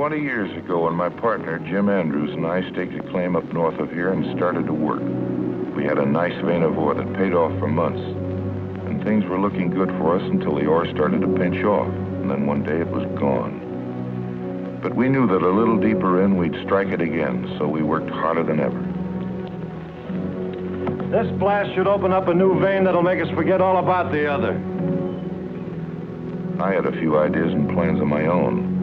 20 years ago when my partner, Jim Andrews, and I staked a claim up north of here and started to work. We had a nice vein of ore that paid off for months. And things were looking good for us until the ore started to pinch off. And then one day it was gone. But we knew that a little deeper in, we'd strike it again, so we worked harder than ever. This blast should open up a new vein that'll make us forget all about the other. I had a few ideas and plans of my own,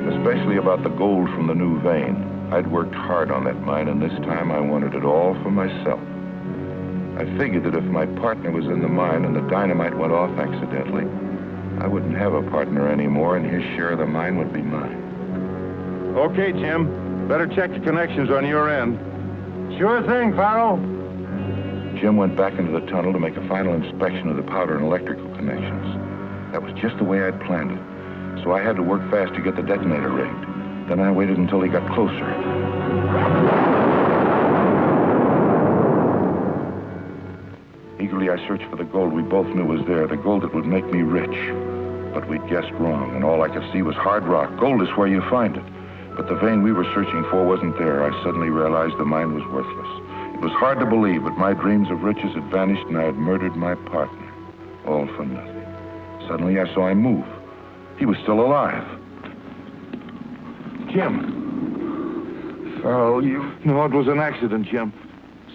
especially about the gold from the new vein. I'd worked hard on that mine, and this time I wanted it all for myself. I figured that if my partner was in the mine and the dynamite went off accidentally, I wouldn't have a partner anymore, and his share of the mine would be mine. Okay, Jim. Better check the connections on your end. Sure thing, Farrell. Jim went back into the tunnel to make a final inspection of the powder and electrical connections. That was just the way I'd planned it. So I had to work fast to get the detonator rigged. Then I waited until he got closer. Eagerly, I searched for the gold we both knew was there, the gold that would make me rich. But we'd guessed wrong, and all I could see was hard rock. Gold is where you find it. But the vein we were searching for wasn't there. I suddenly realized the mine was worthless. It was hard to believe, but my dreams of riches had vanished, and I had murdered my partner. All for nothing. Suddenly, I saw him move. He was still alive. Jim. Farrell, you... No, it was an accident, Jim.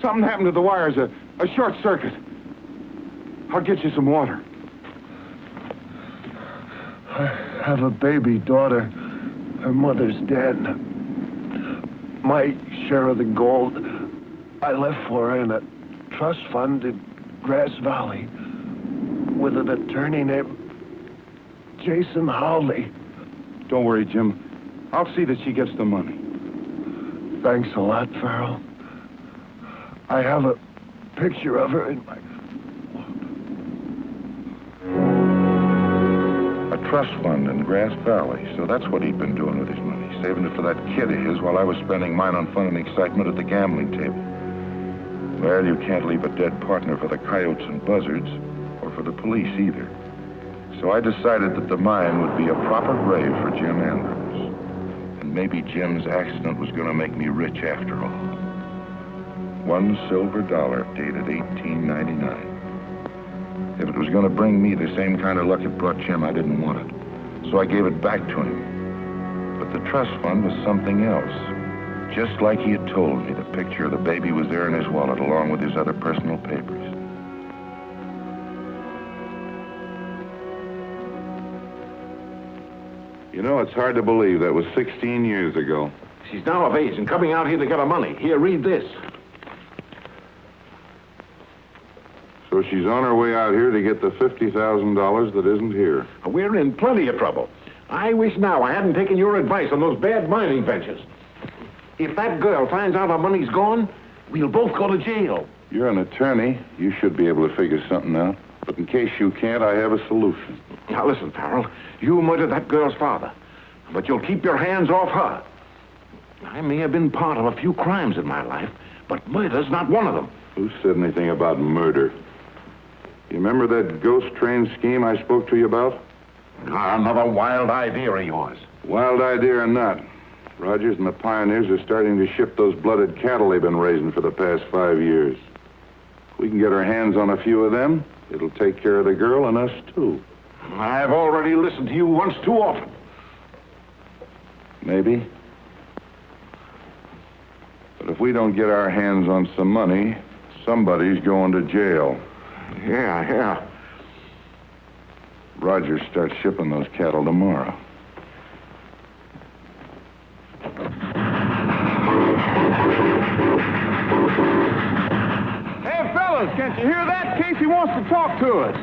Something happened to the wires, a short circuit. I'll get you some water. I have a baby daughter. Her mother's dead. My share of the gold I left for her in a trust fund in Grass Valley with an attorney named Jason Howley. Don't worry, Jim. I'll see that she gets the money. Thanks a lot, Farrell. I have a picture of her in my... A trust fund in Grass Valley. So that's what he'd been doing with his money, saving it for that kid of his while I was spending mine on fun and excitement at the gambling table. Well, you can't leave a dead partner for the coyotes and buzzards, or for the police either. So I decided that the mine would be a proper grave for Jim Andrews. And maybe Jim's accident was going to make me rich after all. $1 silver dated 1899. If it was going to bring me the same kind of luck it brought Jim, I didn't want it. So I gave it back to him. But the trust fund was something else. Just like he had told me, the picture of the baby was there in his wallet along with his other personal papers. You know, it's hard to believe that was 16 years ago. She's now of age and coming out here to get her money. Here, read this. So she's on her way out here to get the $50,000 that isn't here. We're in plenty of trouble. I wish now I hadn't taken your advice on those bad mining ventures. If that girl finds out our money's gone, we'll both go to jail. You're an attorney. You should be able to figure something out. But in case you can't, I have a solution. Now, listen, Farrell. You murdered that girl's father. But you'll keep your hands off her. I may have been part of a few crimes in my life, but murder's not one of them. Who said anything about murder? You remember that ghost train scheme I spoke to you about? Another wild idea of yours. Wild idea or not, Rogers and the pioneers are starting to ship those blooded cattle they've been raising for the past 5 years. If we can get our hands on a few of them, it'll take care of the girl and us, too. I've already listened to you once too often. Maybe. But if we don't get our hands on some money, somebody's going to jail. Yeah. Rogers starts shipping those cattle tomorrow. Hey, fellas, can't you hear that? Casey wants to talk to us.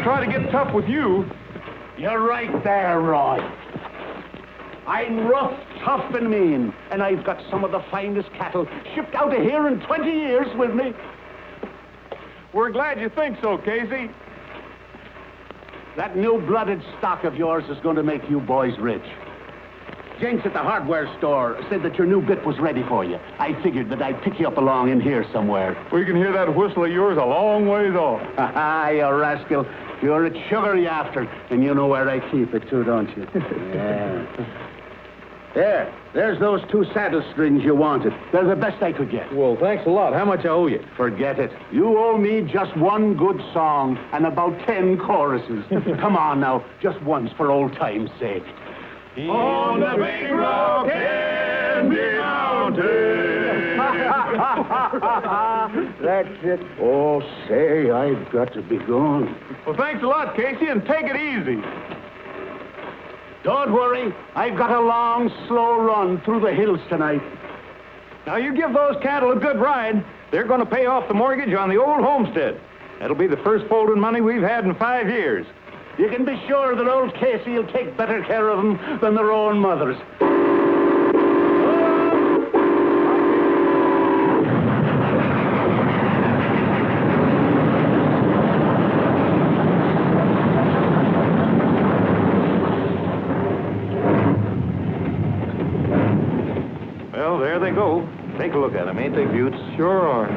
Try to get tough with you. You're right there, Roy. I'm rough, tough, and mean, and I've got some of the finest cattle shipped out of here in 20 years with me. We're glad you think so, Casey. That new-blooded stock of yours is going to make you boys rich. Jenks at the hardware store said that your new bit was ready for you. I figured that I'd pick you up along in here somewhere. We can hear that whistle of yours a long ways off. Ha ha, you rascal. You're a sugar you after, and you know where I keep it, too, don't you? Yeah. There's those 2 saddle strings you wanted. They're the best I could get. Well, thanks a lot. How much I owe you? Forget it. You owe me just 1 good song and about 10 choruses. Come on now, just once for old time's sake. On the big rock Candy Mountain. That's it. Oh, say, I've got to be going. Well, thanks a lot, Casey, and take it easy. Don't worry. I've got a long, slow run through the hills tonight. Now, you give those cattle a good ride. They're going to pay off the mortgage on the old homestead. That'll be the first folding money we've had in 5 years. You can be sure that old Casey will take better care of them than their own mothers. Well, there they go. Take a look at them, ain't they, Buttes? Sure are.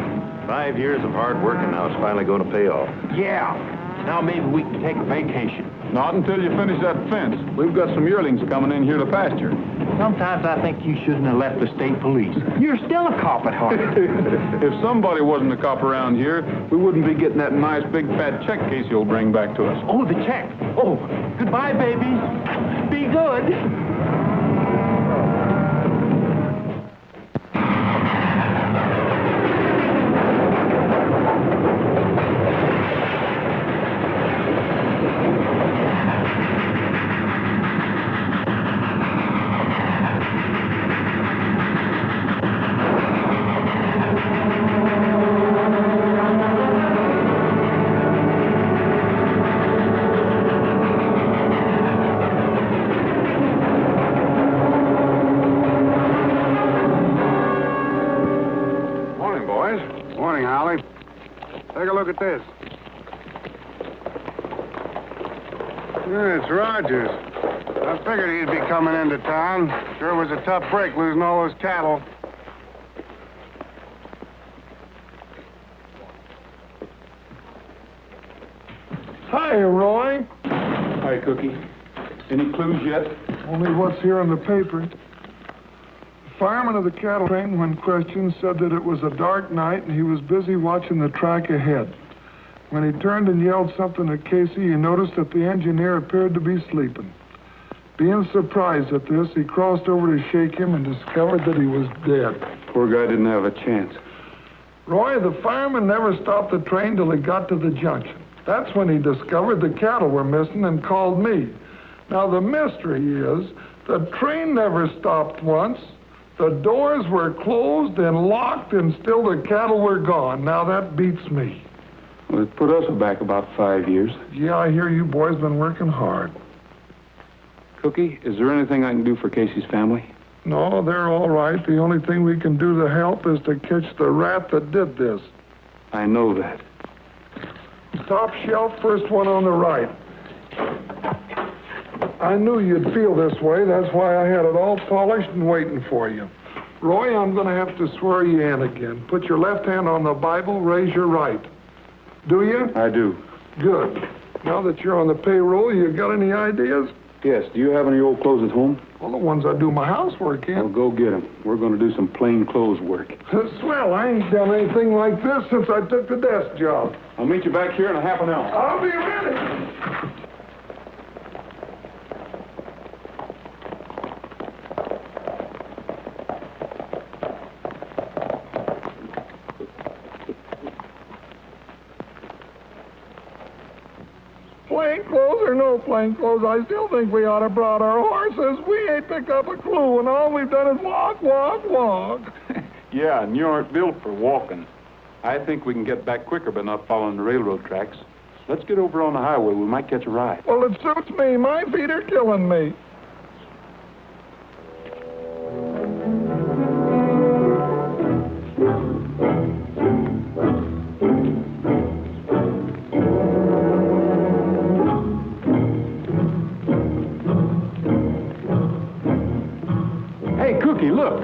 5 years of hard work, and now it's finally going to pay off. Yeah. Now maybe we can take a vacation. Not until you finish that fence. We've got some yearlings coming in here to pasture. Sometimes I think you shouldn't have left the state police. You're still a cop at heart. If somebody wasn't a cop around here, we wouldn't be getting that nice big fat check Casey will bring back to us. Oh, the check. Oh, goodbye, baby. Be good. Look at this. Yeah, it's Rogers. I figured he'd be coming into town. Sure was a tough break losing all those cattle. Hi, Roy. Hi, Cookie. Any clues yet? Only what's here in the paper. The fireman of the cattle train, when questioned, said that it was a dark night and he was busy watching the track ahead. When he turned and yelled something at Casey, he noticed that the engineer appeared to be sleeping. Being surprised at this, he crossed over to shake him and discovered that he was dead. Poor guy didn't have a chance. Roy, the fireman never stopped the train till he got to the junction. That's when he discovered the cattle were missing and called me. Now, the mystery is, the train never stopped once. The doors were closed and locked, and still the cattle were gone. Now, that beats me. Well, it put us back about 5 years. Yeah, I hear you boys been working hard. Cookie, is there anything I can do for Casey's family? No, they're all right. The only thing we can do to help is to catch the rat that did this. I know that. Top shelf, first one on the right. I knew you'd feel this way. That's why I had it all polished and waiting for you. Roy, I'm going to have to swear you in again. Put your left hand on the Bible, raise your right. Do you? I do. Good. Now that you're on the payroll, you got any ideas? Yes, do you have any old clothes at home? Well, the ones I do my housework Well, in. go get them. We're going to do some plain clothes work. Swell, I ain't done anything like this since I took the desk job. I'll meet you back here in a half an hour. I'll be ready. Plain clothes or no plain clothes, I still think we ought to brought our horses. We ain't picked up a clue, and all we've done is walk, walk, walk. Yeah, and you aren't built for walking. I think we can get back quicker by not following the railroad tracks. Let's get over on the highway. We might catch a ride. Well, it suits me. My feet are killing me. Hey, Cookie, look.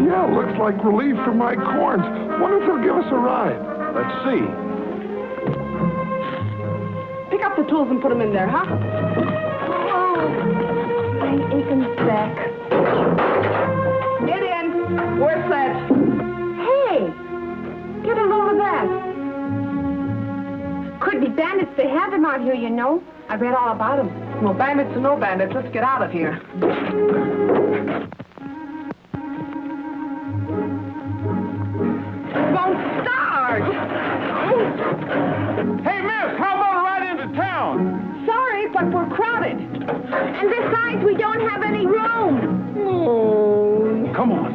Yeah, looks like relief from my corns. Wonder if they'll give us a ride. Let's see. Pick up the tools and put them in there, huh? Oh, my aching back. Get in. Where's Sledge? Hey, get a load of that. Could be bandits. They have them out here, you know. I read all about them. Well, bandits or no bandits, let's get out of here. Won't start. Hey, miss, how about a ride into town? Sorry, but we're crowded. And besides, we don't have any room. Oh. Come on.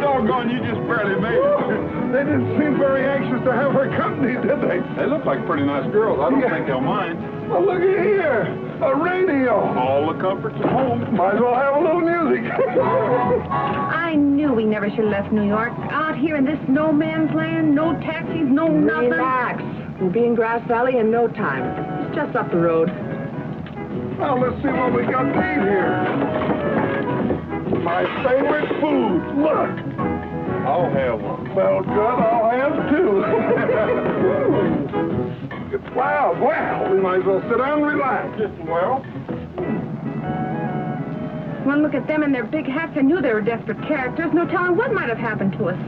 Doggone, you just barely made it. They didn't seem very anxious to have her company, did they? They look like pretty nice girls. I don't think they'll mind. Well, look at here. A radio. All the comforts at home. Might as well have a little music. I knew we never should have left New York. Out here in this no man's land, no taxis, no nothing. Relax. We'll be in Grass Valley in no time. It's just up the road. Well, let's see what we got made here. My favorite food. Look. I'll have one. Well, good. I'll have two. Wow, well, we might as well sit down and relax. Well, One look at them in their big hats. I knew they were desperate characters. No telling what might have happened to us.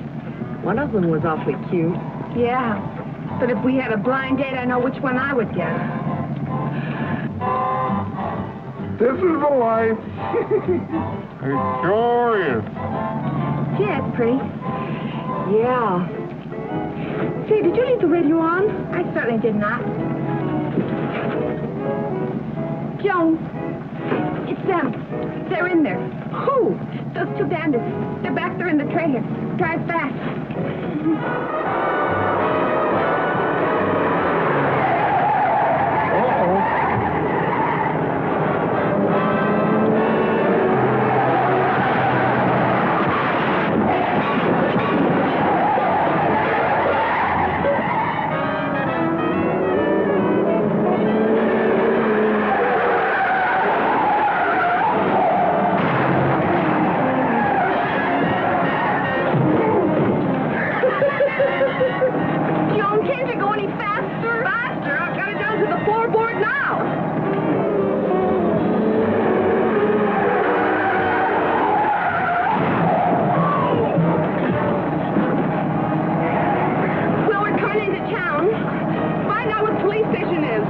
One of them was awfully cute. Yeah, but if we had a blind date, I know which one I would get. This is the life. it sure is. Gee, that's pretty. Yeah. Say, did you leave the radio on? I certainly did not. Joan, it's them. They're in there. Who? Those two bandits. They're back there in the trailer. Drive fast. Joan, can't you go any faster? Faster? I've got it down to the floorboard now. Well, we're coming into town. Find out what the police station is.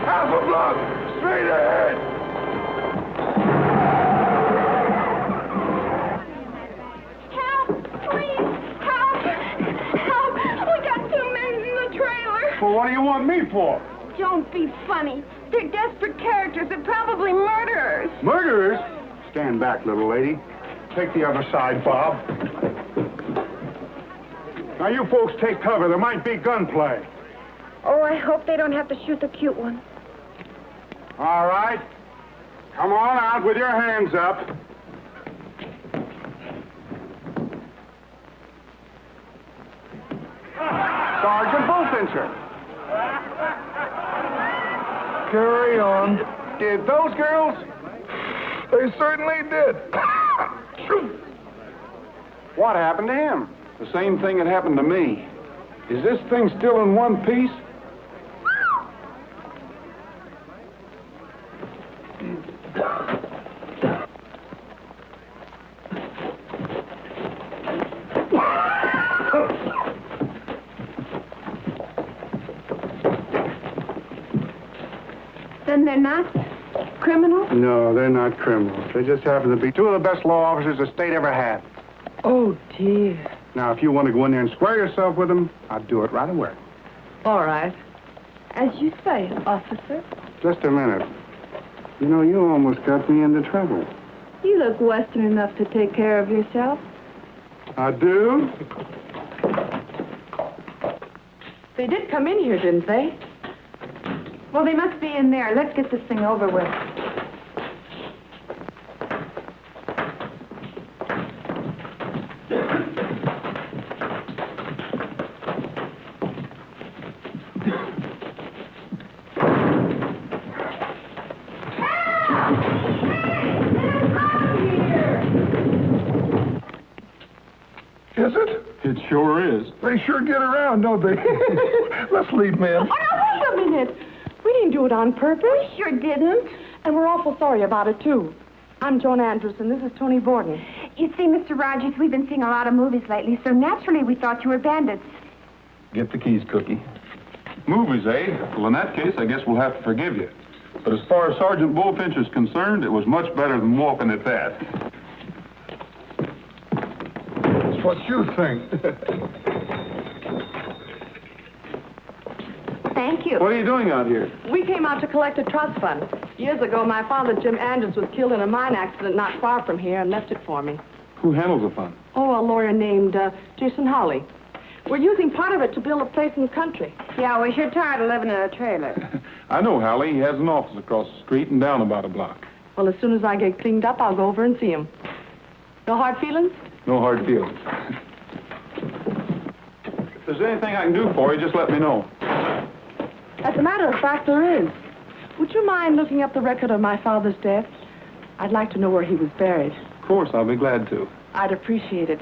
Half a block, straight ahead. Help! Please! Help! Help! We got 2 men in the trailer. Well, what do you want me for? Don't be funny. They're desperate characters. They're probably murderers. Murderers? Stand back, little lady. Take the other side, Bob. Now, you folks take cover. There might be gunplay. Oh, I hope they don't have to shoot the cute one. All right. Come on out with your hands up. Sergeant Bullfincher. Carry on. Did those girls? They certainly did. What happened to him? The same thing that happened to me. Is this thing still in one piece? Then they're not criminals? No, they're not criminals. They just happen to be two of the best law officers the state ever had. Oh, dear. Now, if you want to go in there and square yourself with them, I'll do it right away. All right. As you say, officer. Just a minute. You know, you almost got me into trouble. You look Western enough to take care of yourself. I do? They did come in here, didn't they? Well, they must be in there. Let's get this thing over with. Is it? It sure is. They sure get around, don't they? Let's leave, ma'am. Oh, now, wait a minute. We didn't do it on purpose. We sure didn't. And we're awful sorry about it, too. I'm Joan Anderson. This is Tony Borden. You see, Mr. Rogers, we've been seeing a lot of movies lately, so naturally we thought you were bandits. Get the keys, Cookie. Movies, eh? Well, in that case, I guess we'll have to forgive you. But as far as Sergeant Bullfinch is concerned, it was much better than walking at that. That's what you think. Thank you. What are you doing out here? We came out to collect a trust fund. Years ago, my father, Jim Andrews, was killed in a mine accident not far from here and left it for me. Who handles the fund? Oh, a lawyer named Jason Hawley. We're using part of it to build a place in the country. Yeah, we're sure tired of living in a trailer. I know Hallie. He has an office across the street and down about a block. Well, as soon as I get cleaned up, I'll go over and see him. No hard feelings? No hard feelings. If there's anything I can do for you, just let me know. As a matter of fact, there is. Would you mind looking up the record of my father's death? I'd like to know where he was buried. Of course, I'll be glad to. I'd appreciate it.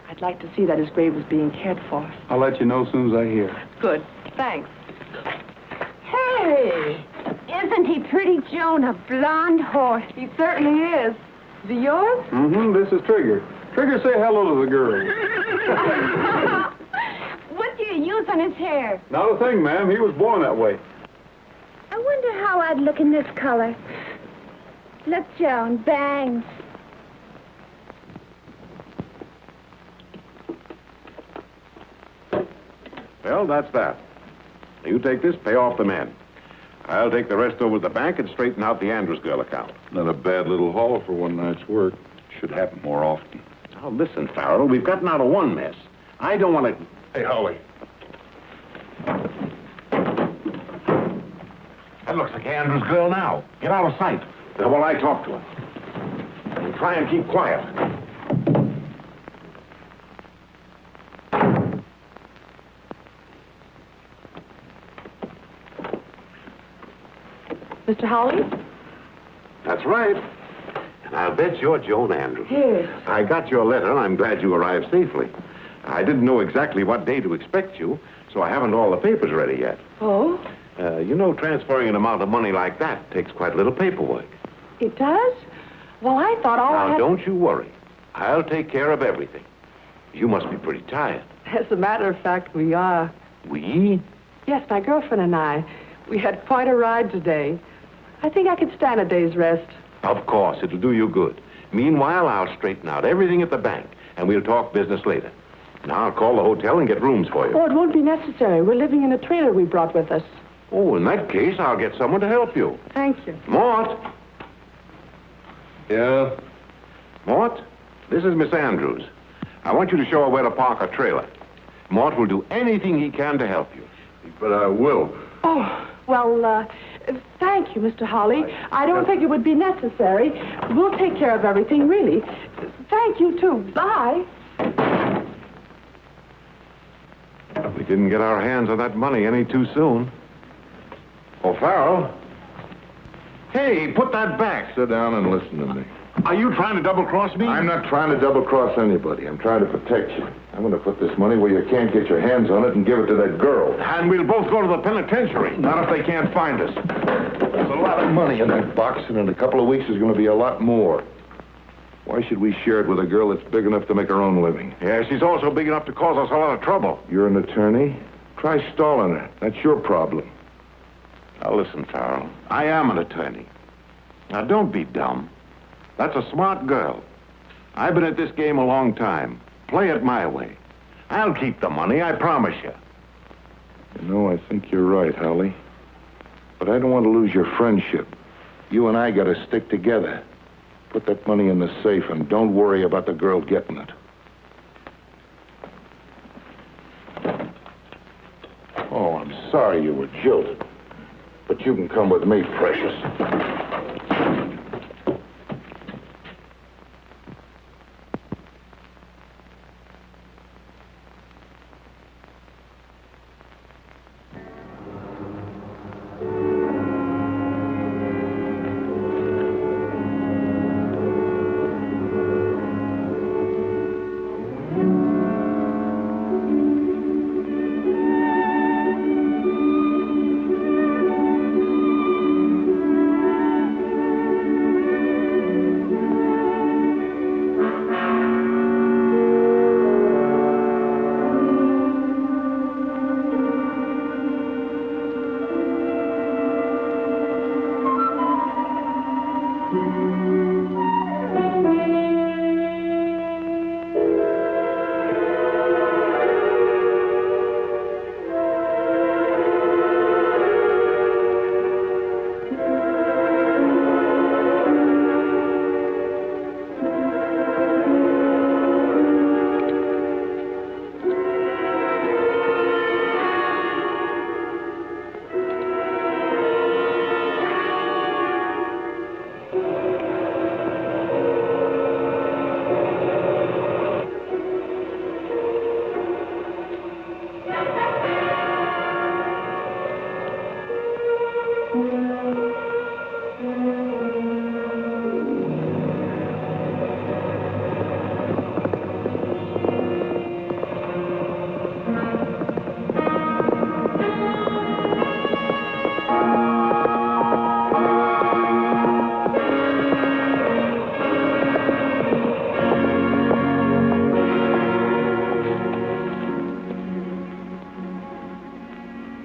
I'd like to see that his grave was being cared for. I'll let you know as soon as I hear. Good. Thanks. Hey! Isn't he pretty, Joan? A blonde horse. He certainly is. Is he yours? Mm-hmm. This is Trigger. Trigger, say hello to the girl. What do you use on his hair? Not a thing, ma'am. He was born that way. I wonder how I'd look in this color. Look, Joan, bangs. Well, that's that. You take this, pay off the men. I'll take the rest over to the bank and straighten out the Andrews girl account. Not a bad little haul for one night's work. Should happen more often. Now, listen, Farrell, we've gotten out of one mess. I don't want to... Hey, Holly. That looks like Andrews girl now. Get out of sight. While I talk to her. And try and keep quiet. Mr. Howley? That's right. And I'll bet you're Joan Andrews. Yes. I got your letter, and I'm glad you arrived safely. I didn't know exactly what day to expect you, so I haven't all the papers ready yet. Oh? You know, transferring an amount of money like that takes quite a little paperwork. It does? Well, I thought all I Now, had... don't you worry. I'll take care of everything. You must be pretty tired. As a matter of fact, we are. We? Yes, my girlfriend and I. We had quite a ride today. I think I could stand a day's rest. Of course, it'll do you good. Meanwhile, I'll straighten out everything at the bank, and we'll talk business later. Now, I'll call the hotel and get rooms for you. Oh, it won't be necessary. We're living in a trailer we brought with us. Oh, in that case, I'll get someone to help you. Thank you. Mort! Yeah? Mort, this is Miss Andrews. I want you to show her where to park her trailer. Mort will do anything he can to help you. But I will. Oh, well, thank you, Mr. Hawley. I don't think it would be necessary. We'll take care of everything, really. Thank you, too. Bye. We didn't get our hands on that money any too soon. Oh, Farrell. Hey, put that back. Sit down and listen to me. Are you trying to double-cross me? I'm not trying to double-cross anybody. I'm trying to protect you. I'm going to put this money where you can't get your hands on it and give it to that girl. And we'll both go to the penitentiary. Not if they can't find us. There's a lot of money in that box, and in a couple of weeks there's going to be a lot more. Why should we share it with a girl that's big enough to make her own living? Yeah, she's also big enough to cause us a lot of trouble. You're an attorney. Try stalling her. That's your problem. Now, listen, Farrell. I am an attorney. Now, don't be dumb. That's a smart girl. I've been at this game a long time. Play it my way. I'll keep the money, I promise you. You know, I think you're right, Holly. But I don't want to lose your friendship. You and I got to stick together. Put that money in the safe and don't worry about the girl getting it. Oh, I'm sorry you were jilted. But you can come with me, precious.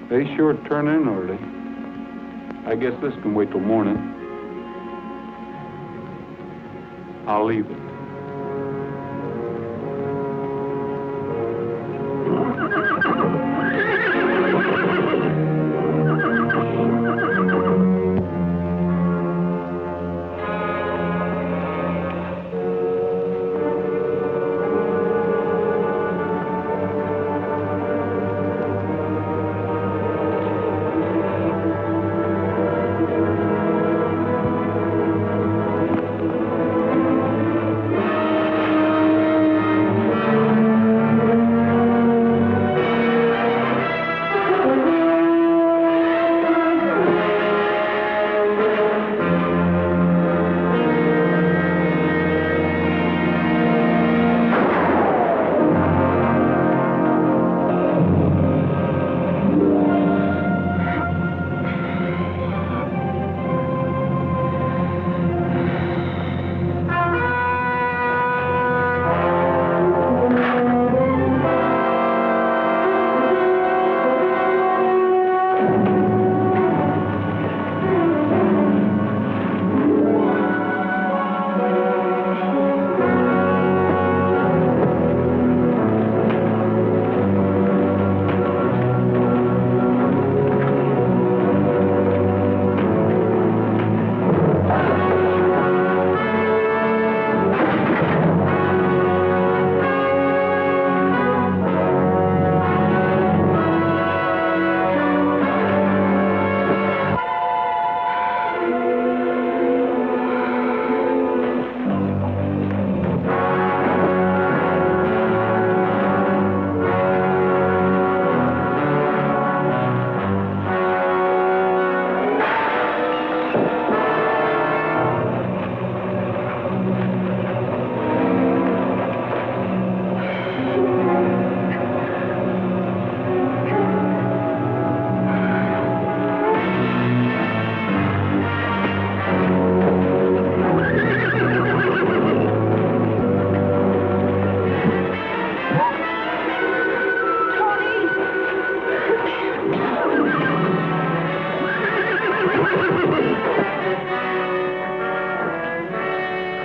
They sure turn in early. I guess this can wait till morning. I'll leave it.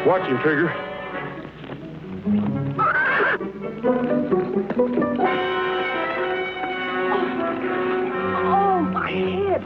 Watch him, Trigger. Oh, my head.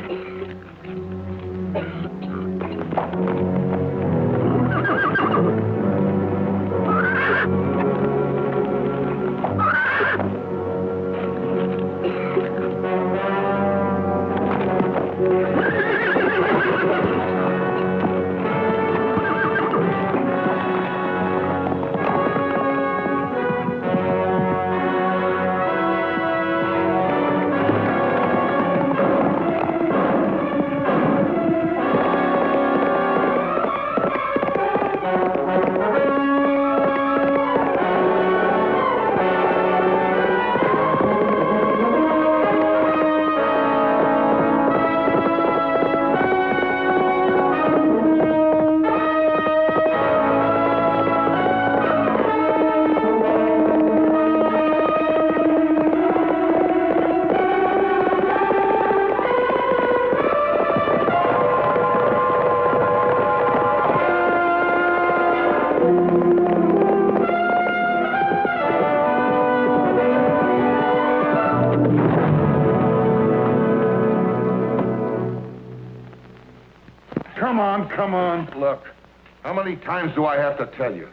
Come on. Look, how many times do I have to tell you?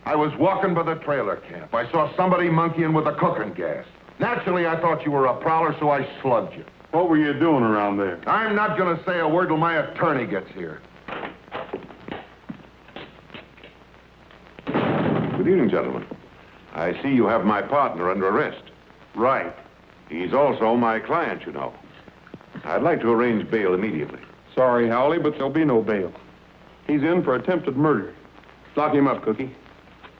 I was walking by the trailer camp. I saw somebody monkeying with the cooking gas. Naturally, I thought you were a prowler, so I slugged you. What were you doing around there? I'm not going to say a word till my attorney gets here. Good evening, gentlemen. I see you have my partner under arrest. Right. He's also my client, you know. I'd like to arrange bail immediately. Sorry, Howley, but there'll be no bail. He's in for attempted murder. Lock him up, Cookie.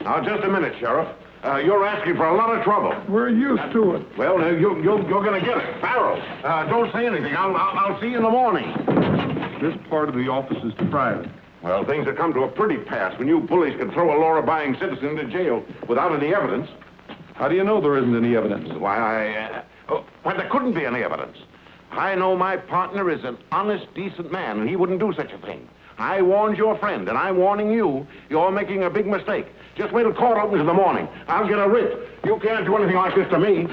Now, just a minute, Sheriff. You're asking for a lot of trouble. We're used to it. Well, you're going to get it. Farrell, don't say anything. I'll see you in the morning. This part of the office is private. Well, things have come to a pretty pass when you bullies can throw a law-abiding citizen into jail without any evidence. How do you know there isn't any evidence? Why, there couldn't be any evidence. I know my partner is an honest, decent man, and he wouldn't do such a thing. I warned your friend, and I'm warning you. You're making a big mistake. Just wait till court opens in the morning. I'll get a writ. You can't do anything like this to me.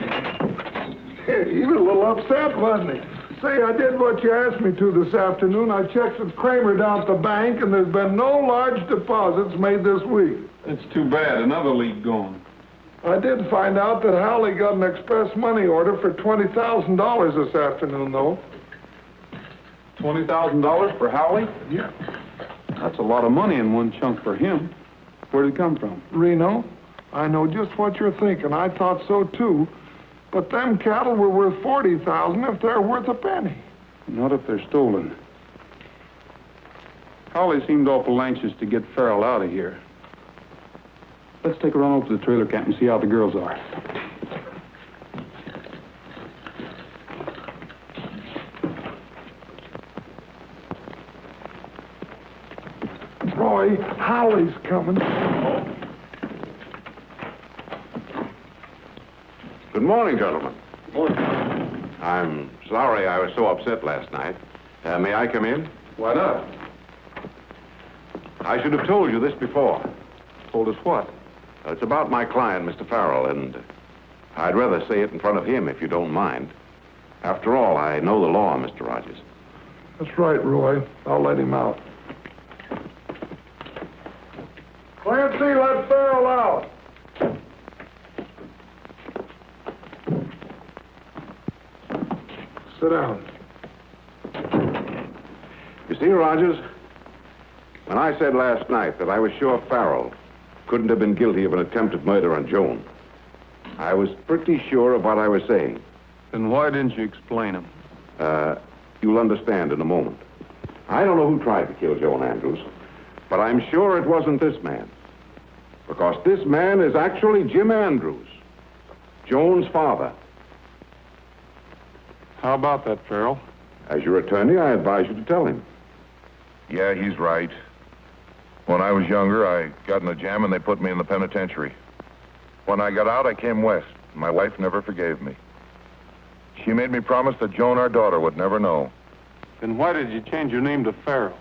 He was a little upset, wasn't he? Say, I did what you asked me to this afternoon. I checked with Kramer down at the bank, and there's been no large deposits made this week. It's too bad. Another lead gone. I did find out that Howley got an express money order for $20,000 this afternoon, though. $20,000 for Howley? Yeah. That's a lot of money in one chunk for him. Where did it come from? Reno, I know just what you're thinking. I thought so, too. But them cattle were worth $40,000 if they're worth a penny. Not if they're stolen. Howley seemed awful anxious to get Farrell out of here. Let's take a run over to the trailer camp and see how the girls are. Roy, Howley's coming. Good morning, gentlemen. Morning. I'm sorry I was so upset last night. May I come in? Why not? I should have told you this before. Told us what? It's about my client, Mr. Farrell, and I'd rather say it in front of him if you don't mind. After all, I know the law, Mr. Rogers. That's right, Roy. I'll let him out. Clancy, let Farrell out. Sit down. You see, Rogers, when I said last night that I was sure Farrell couldn't have been guilty of an attempted murder on Joan, I was pretty sure of what I was saying. Then why didn't you explain him? You'll understand in a moment. I don't know who tried to kill Joan Andrews, but I'm sure it wasn't this man. Because this man is actually Jim Andrews, Joan's father. How about that, Farrell? As your attorney, I advise you to tell him. Yeah, he's right. When I was younger, I got in a jam and they put me in the penitentiary. When I got out, I came west. My wife never forgave me. She made me promise that Joan, our daughter, would never know. Then why did you change your name to Farrell?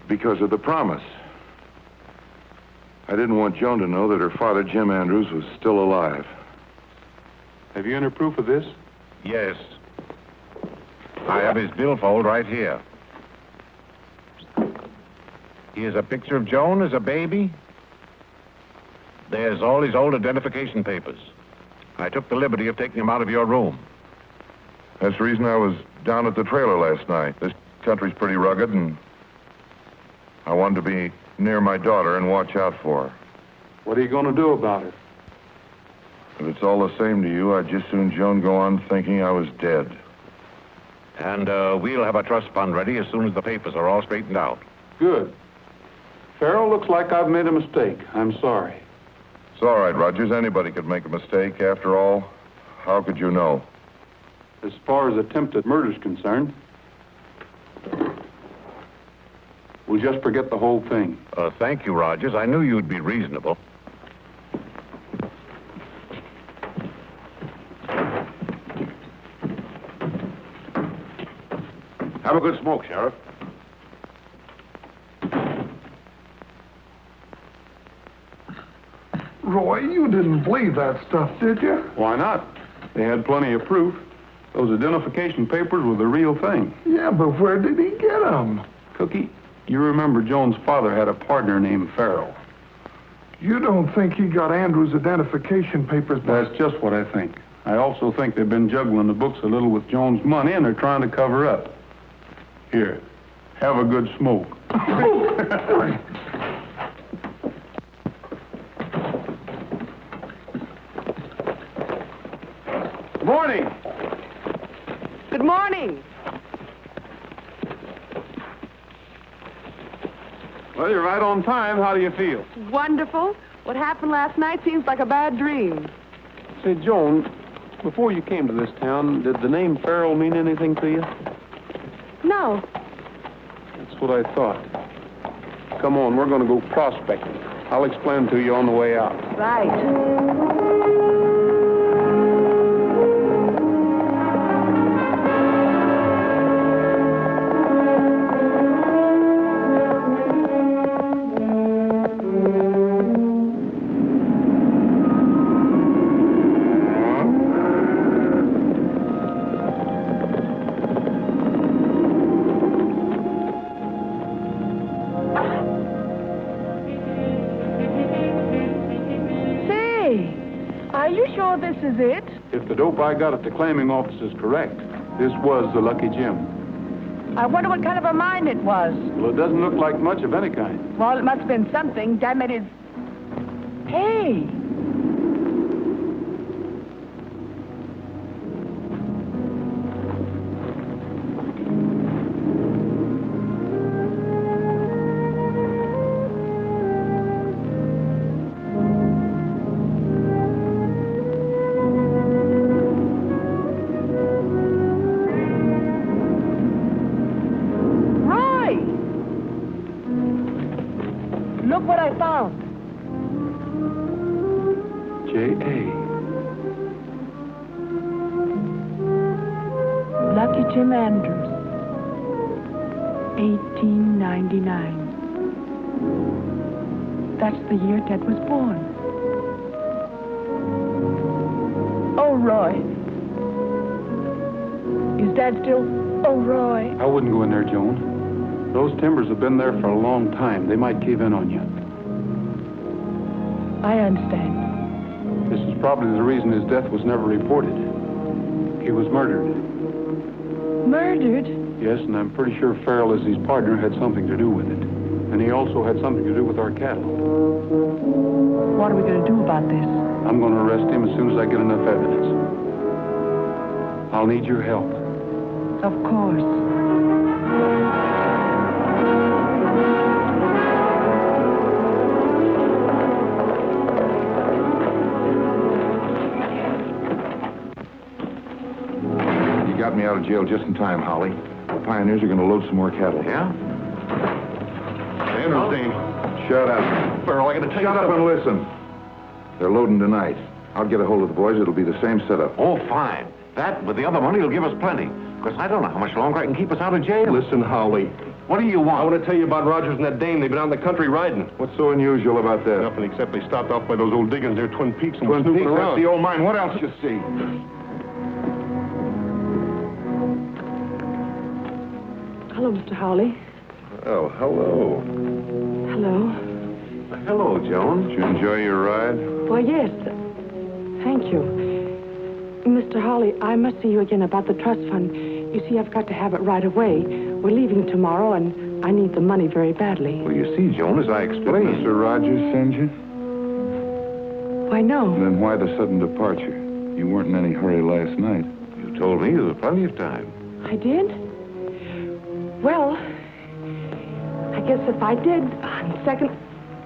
Because of the promise. I didn't want Joan to know that her father, Jim Andrews, was still alive. Have you any proof of this? Yes. I have his billfold right here. Here's a picture of Joan as a baby. There's all his old identification papers. I took the liberty of taking them out of your room. That's the reason I was down at the trailer last night. This country's pretty rugged, and I wanted to be near my daughter and watch out for her. What are you going to do about it? If it's all the same to you, I'd just soon Joan go on thinking I was dead. And we'll have a trust fund ready as soon as the papers are all straightened out. Good. Farrell, looks like I've made a mistake. I'm sorry. It's all right, Rogers. Anybody could make a mistake. After all, how could you know? As far as attempted murder's concerned, we'll just forget the whole thing. Thank you, Rogers. I knew you'd be reasonable. Have a good smoke, Sheriff. Roy, you didn't believe that stuff, did you? Why not? They had plenty of proof. Those identification papers were the real thing. Yeah, but where did he get them? Cookie, you remember Joan's father had a partner named Farrell. You don't think he got Andrew's identification papers by... That's just what I think. I also think they've been juggling the books a little with Joan's money, and they're trying to cover up. Here, have a good smoke. Morning. Good morning. Well, you're right on time. How do you feel? Wonderful. What happened last night seems like a bad dream. Say, Joan, before you came to this town, did the name Farrell mean anything to you? No. That's what I thought. Come on, we're going to go prospecting. I'll explain to you on the way out. Right. Are you sure this is it? If the dope I got at the claiming office is correct, this was the Lucky Jim. I wonder what kind of a mine it was. Well, it doesn't look like much of any kind. Well, it must have been something. Damn it, it's... Hey! Look what I found. J.A. Lucky Jim Andrews. 1899. That's the year Ted was born. Oh, Roy. Is Dad still... Oh, Roy. I wouldn't go in there, Joan. Those timbers have been there for a long time. They might cave in on you. I understand. This is probably the reason his death was never reported. He was murdered. Murdered? Yes, and I'm pretty sure Farrell, as his partner, had something to do with it. And he also had something to do with our cattle. What are we going to do about this? I'm going to arrest him as soon as I get enough evidence. I'll need your help. Of course. Got me out of jail just in time, Holly. The pioneers are going to load some more cattle. Yeah? Andrews, Dean. Shut up. Farrell, I got to tell you... Shut up and listen. They're loading tonight. I'll get a hold of the boys. It'll be the same setup. Oh, fine. That, with the other money, will give us plenty. Because I don't know how much longer I can keep us out of jail. Listen, Holly. What do you want? I want to tell you about Rogers and that dame. They've been out in the country riding. What's so unusual about that? Nothing except they stopped off by those old diggings near Twin Peaks and Twin were snooping Peaks, around. that's the old mine. What else you see? Hello, Mr. Howley. Oh, hello. Hello. Hello, Joan. Did you enjoy your ride? Well, yes. Thank you. Mr. Hawley, I must see you again about the trust fund. You see, I've got to have it right away. We're leaving tomorrow, and I need the money very badly. Well, you see, Joan, as I explained... Did Mr. Rogers send you? Why, no. Then why the sudden departure? You weren't in any hurry last night. You told me there was plenty of time. I did? Well, I guess if I did, on second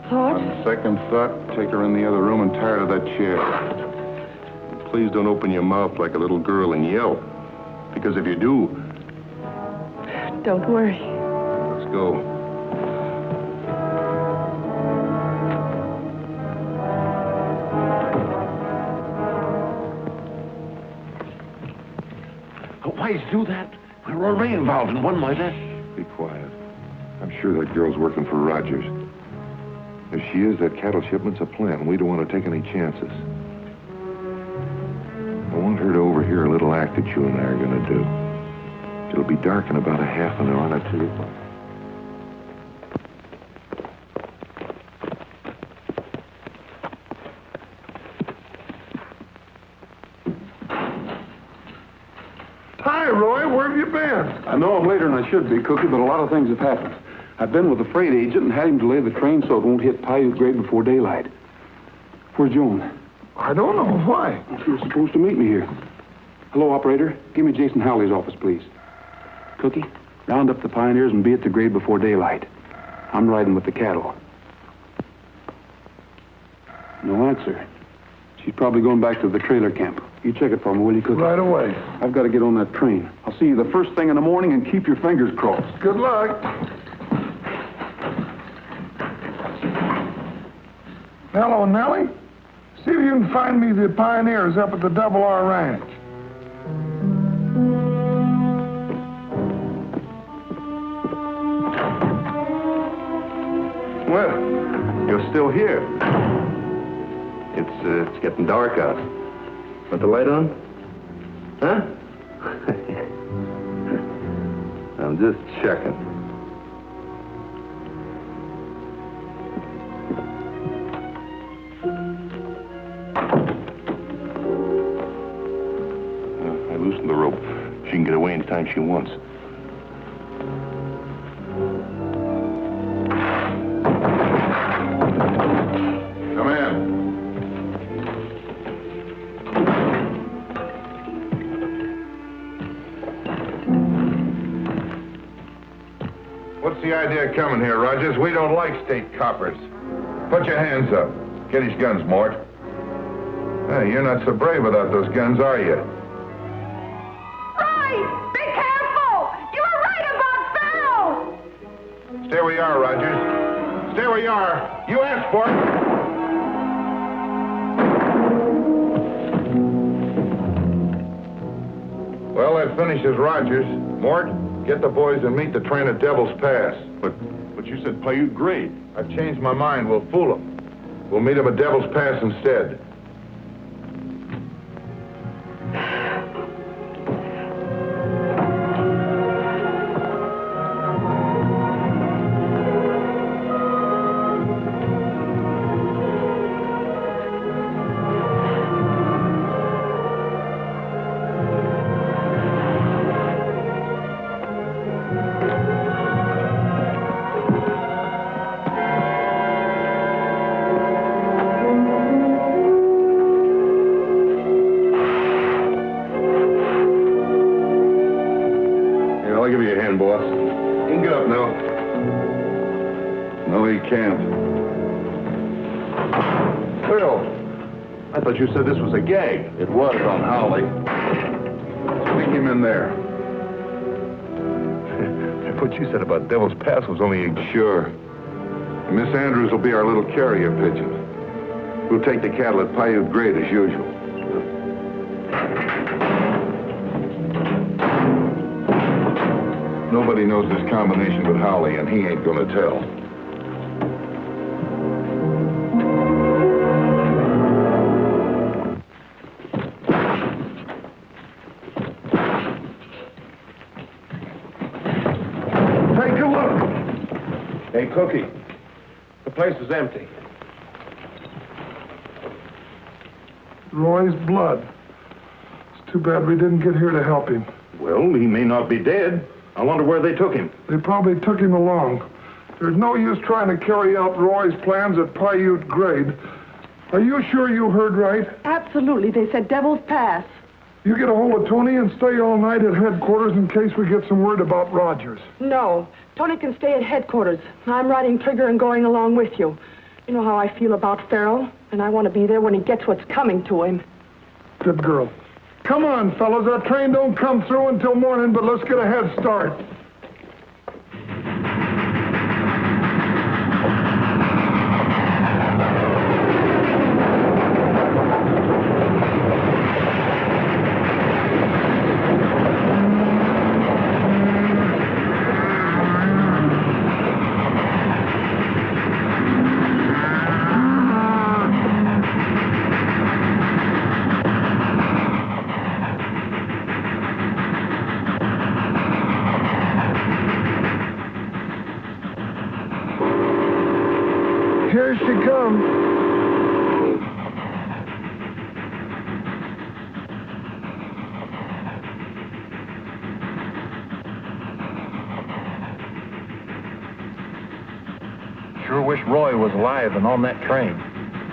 thought... On second thought, take her in the other room and tie her to that chair. Please don't open your mouth like a little girl and yell. Because if you do... Don't worry. Let's go. Why'd you do that? We're already involved in one like that. Be quiet. I'm sure that girl's working for Rogers. If she is, that cattle shipment's a plant, and we don't want to take any chances. I want her to overhear a little act that you and I are going to do. It'll be dark in about a half an hour, and I'll tell you what. Hi, Roy. Where have you been? I know I'm later than I should be, Cookie, but a lot of things have happened. I've been with the freight agent and had him delay the train so it won't hit Paiute Grade before daylight. Where's Joan? I don't know. Why? She was supposed to meet me here. Hello, operator. Give me Jason Howley's office, please. Cookie, round up the pioneers and be at the grade before daylight. I'm riding with the cattle. No answer. She's probably going back to the trailer camp. You check it for me, will you, Cookie? Right away. I've got to get on that train. I'll see you the first thing in the morning and keep your fingers crossed. Good luck. Hello, Nellie. See if you can find me the pioneers up at the Double R Ranch. Well, you're still here. It's getting dark out. Want the light on? Huh? I'm just checking. I loosened the rope. She can get away anytime she wants. Come in. What's the idea of coming here, Rogers? We don't like state coppers. Put your hands up. Get his guns, Mort. Hey, you're not so brave without those guns, are you? Right! Be careful! You were right about Phil! Stay where you are, Rogers. Stay where you are. You asked for it. Well, that finishes Rogers. Mort, get the boys and meet the train at Devil's Pass. But you said Paiute Grade. I've changed my mind. We'll fool them. We'll meet them at Devil's Pass instead. I'll give you a hand, boss. You can get up now. No, he can't. Phil, I thought you said this was a gag. It was on Howley. Stick him in there. What you said about Devil's Pass was only a... Sure. Miss Andrews will be our little carrier pigeon. We'll take the cattle at Paiute Grade as usual. Nobody knows this combination with Howley, and he ain't gonna tell. Take a look. Hey, Cookie, the place is empty. Roy's blood. It's too bad we didn't get here to help him. Well, he may not be dead. I wonder where they took him. They probably took him along. There's no use trying to carry out Roy's plans at Paiute Grade. Are you sure you heard right? Absolutely. They said Devil's Pass. You get a hold of Tony and stay all night at headquarters in case we get some word about Rogers. No. Tony can stay at headquarters. I'm riding trigger and going along with you. You know how I feel about Farrell, and I want to be there when he gets what's coming to him. Good girl. Come on, fellas. Our train don't come through until morning, but let's get a head start. Here she comes. Sure wish Roy was alive and on that train.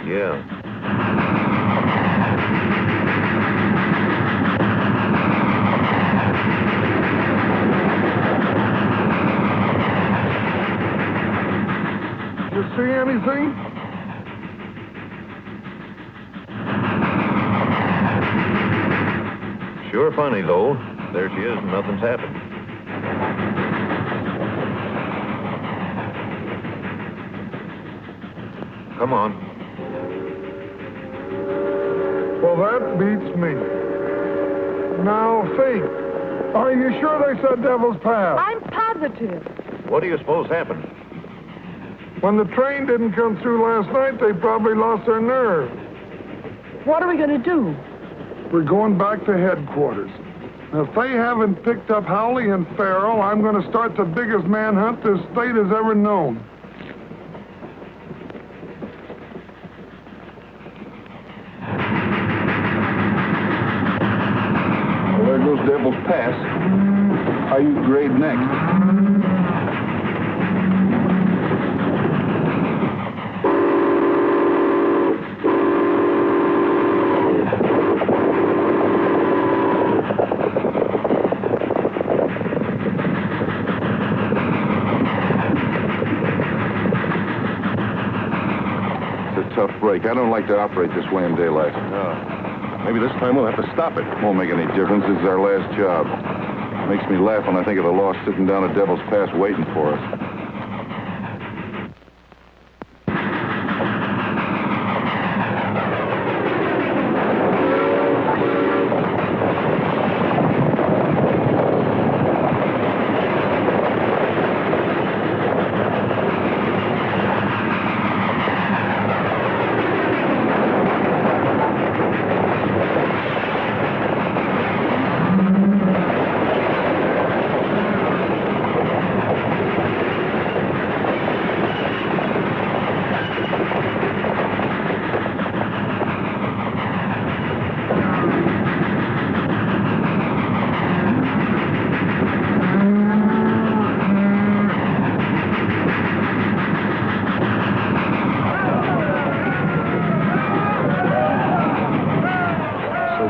Yeah. You see anything? Sure funny, though. There she is, and nothing's happened. Come on. Well, that beats me. Now, Faith, are you sure they said Devil's Pass? I'm positive. What do you suppose happened? When the train didn't come through last night, they probably lost their nerve. What are we going to do? We're going back to headquarters. Now, if they haven't picked up Howley and Farrell, I'm going to start the biggest manhunt this state has ever known. Well, there goes Devil's Pass. Paiute Grade next. Tough break. I don't like to operate this way in daylight. Maybe this time we'll have to stop it. Won't make any difference. This is our last job. Makes me laugh when I think of the lost sitting down at Devil's Pass waiting for us.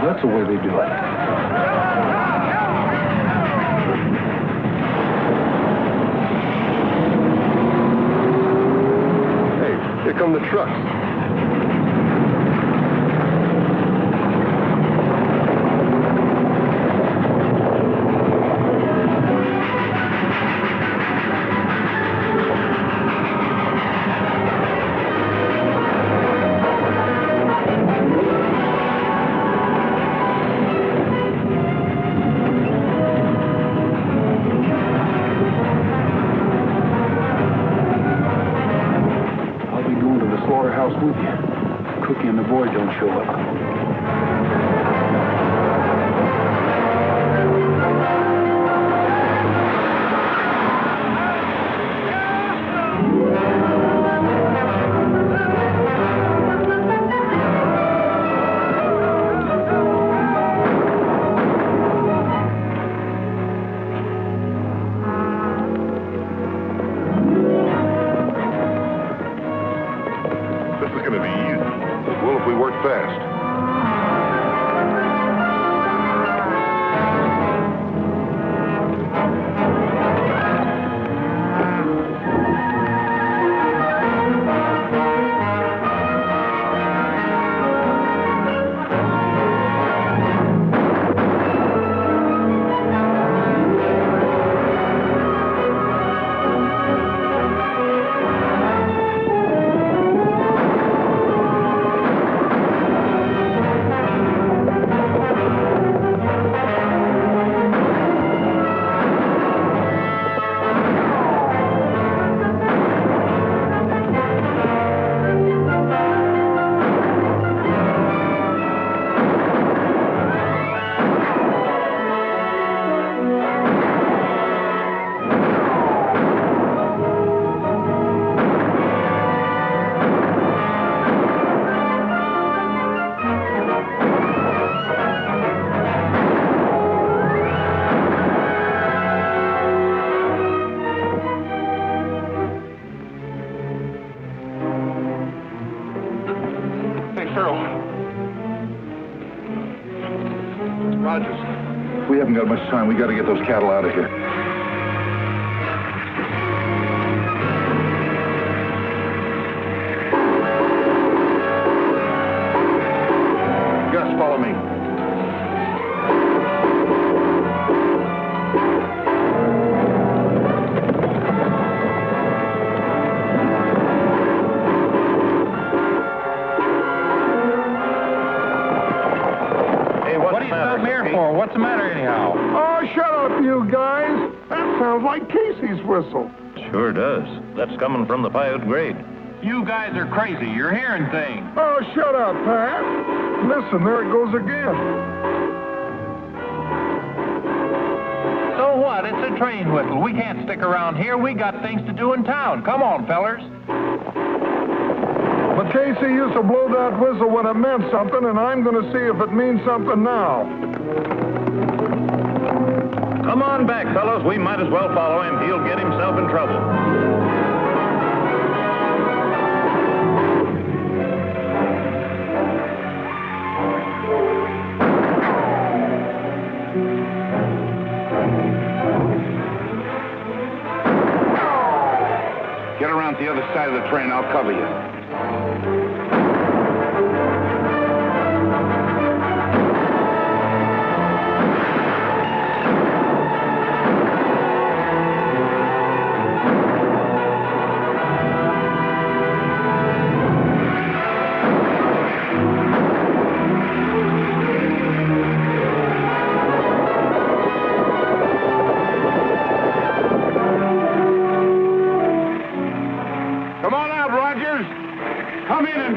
That's the way they do it. Hey, here come the trucks. with you. Cookie and the boy don't show up. This is going to be easy. It will if we work fast. Rogers, we haven't got much time. We got to get those cattle out of here. Gus, follow me. What are you stopping here for? What's the matter anyhow? Oh, shut up, you guys. That sounds like Casey's whistle. Sure does. That's coming from the Piute grade. You guys are crazy. You're hearing things. Oh, shut up, Pat. Listen, there it goes again. So what? It's a train whistle. We can't stick around here. We got things to do in town. Come on, fellers. But Casey used to blow that whistle when it meant something, and I'm going to see if it means something now. Come on back, fellows. We might as well follow him. He'll get himself in trouble. Get around to the other side of the train. I'll cover you. Come on out, Rogers. Come in and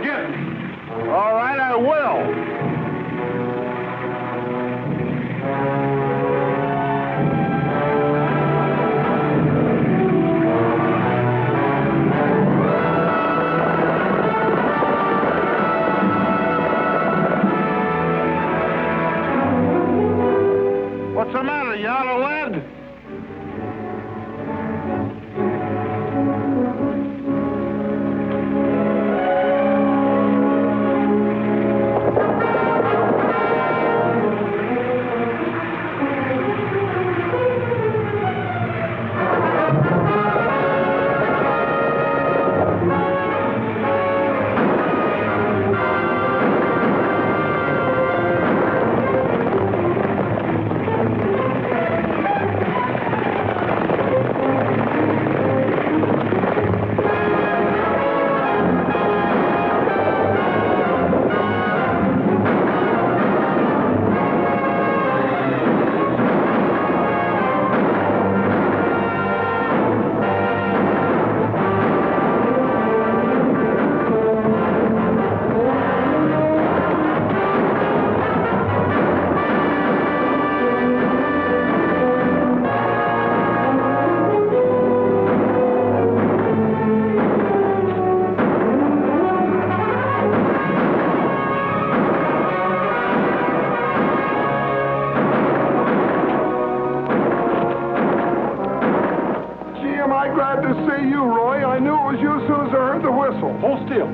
am I glad to see you, Roy. I knew it was you as soon as I heard the whistle. Hold still.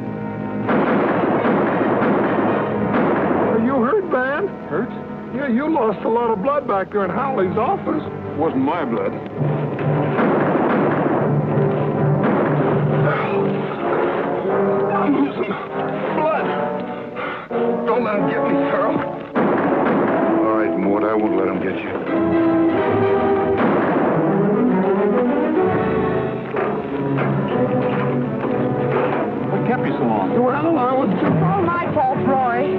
Are you hurt, Van? Hurt? Yeah, you lost a lot of blood back there in Howley's office. Wasn't my blood. I'm losing blood. Don't let him get me, Carl. All right, Mort, I won't let him get you. What kept you so long? Well, I was too... All my fault, Roy.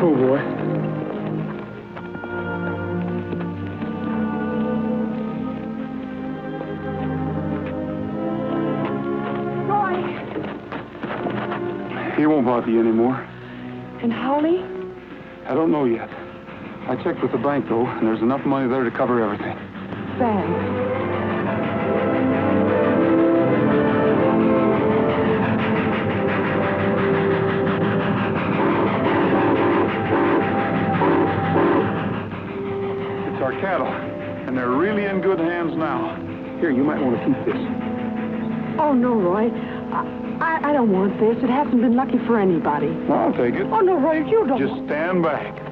Oh, boy. Roy. He won't bother you anymore. And Howley? I don't know yet. I checked with the bank, though, and there's enough money there to cover everything. Thanks. It's our cattle, and they're really in good hands now. Here, you might want to keep this. Oh, no, Roy. I don't want this. It hasn't been lucky for anybody. Well, I'll take it. Oh, no, Roy, you don't. Just stand back.